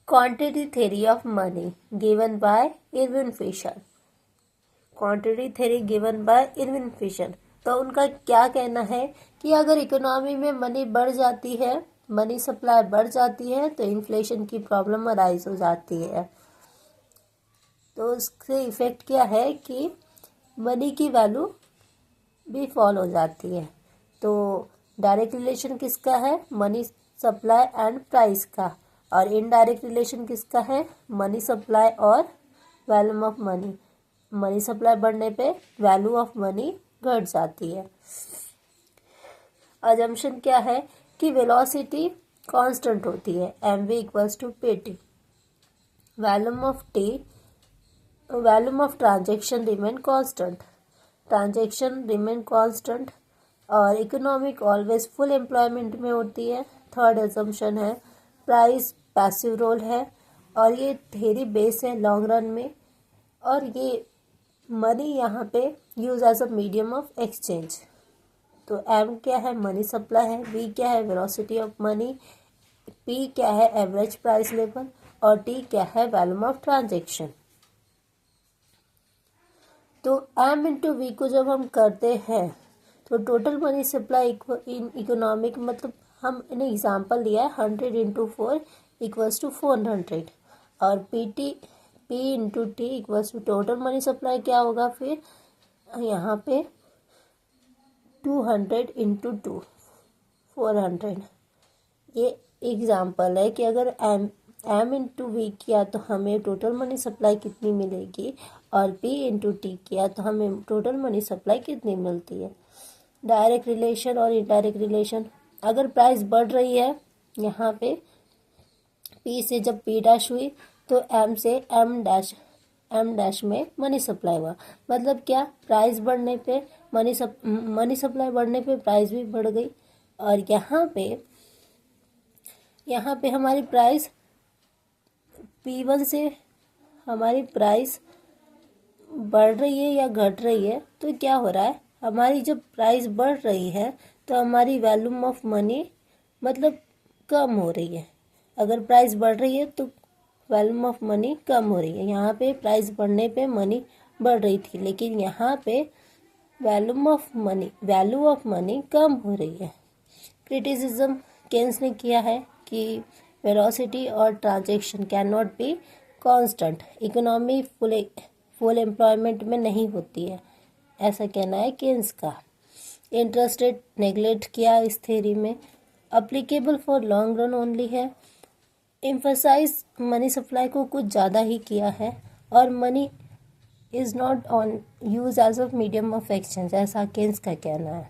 Quantity theory of money given by Irving Fisher. Quantity theory given by Irving Fisher. तो उनका क्या कहना है कि अगर इकोनॉमी में मनी बढ़ जाती है, मनी सप्लाई बढ़ जाती है, तो इन्फ्लेशन की प्रॉब्लम अराइज हो जाती है। तो उससे इफेक्ट क्या है कि मनी की वैल्यू भी फॉल हो जाती है। तो डायरेक्ट रिलेशन किसका है? मनी सप्लाई एंड प्राइस का। और इनडायरेक्ट रिलेशन किसका है? मनी सप्लाई और volume of money. Money supply बढ़ने पे वैल्यू ऑफ मनी घट जाती है। अजम्पशन क्या है कि वेलोसिटी कांस्टेंट होती है, mv equals to pt। Volume of transaction remain constant, transaction remain constant. और इकोनॉमिक ऑलवेज फुल एम्प्लॉयमेंट में होती है। थर्ड अजम्पशन है प्राइस पैसिव रोल है, और ये थ्योरी बेस है लॉन्ग रन में। और ये मनी यहाँ पे use as a medium of exchange. तो एम क्या है? मनी सप्लाई है। वी क्या है? Velocity of money. पी क्या है? Average price level. और टी क्या है? Volume of transaction. तो एम इंटू वी को जब हम करते हैं तो total money supply in economic, मतलब हम इन एग्जाम्पल दिया है 100 इंटू 4 इक्वल्स टू 400। और P into T equals to total money supply क्या होगा फिर यहाँ पे 200 इंटू 2 400। ये एग्जाम्पल है कि अगर एम इंटू वी किया तो हमें टोटल मनी सप्लाई कितनी मिलेगी, और पी इंटू टी किया तो हमें टोटल मनी सप्लाई कितनी मिलती है। डायरेक्ट रिलेशन और इनडायरेक्ट रिलेशन। अगर प्राइस बढ़ रही है यहाँ पे पी से, जब पी डैश हुई तो एम से एम डैश में मनी सप्लाई हुआ। मतलब क्या? प्राइस बढ़ने पे मनी सप्लाई बढ़ने पे प्राइस भी बढ़ गई। और यहाँ पे हमारी प्राइस P1 से हमारी प्राइस बढ़ रही है या घट रही है। तो क्या हो रहा है? हमारी जब प्राइस बढ़ रही है तो हमारी वैल्यूम ऑफ मनी मतलब कम हो रही है। अगर प्राइस बढ़ रही है तो वैल्यूम ऑफ मनी कम हो रही है। यहाँ पे प्राइस बढ़ने पे मनी बढ़ रही थी, लेकिन यहाँ पे वैल्यू ऑफ मनी कम हो रही है। क्रिटिसिज्म केन्स ने किया है कि वेलोसिटी और transaction can not be constant, economy full employment में नहीं होती है, ऐसा कहना है केन्स का। इंटरेस्ट रेट नेगलेक्ट किया इस थ्योरी में। Applicable for long run only है। एम्फसाइज मनी सप्लाई को कुछ ज़्यादा ही किया है। और money is not on use as a medium of exchange, ऐसा केन्स का कहना है।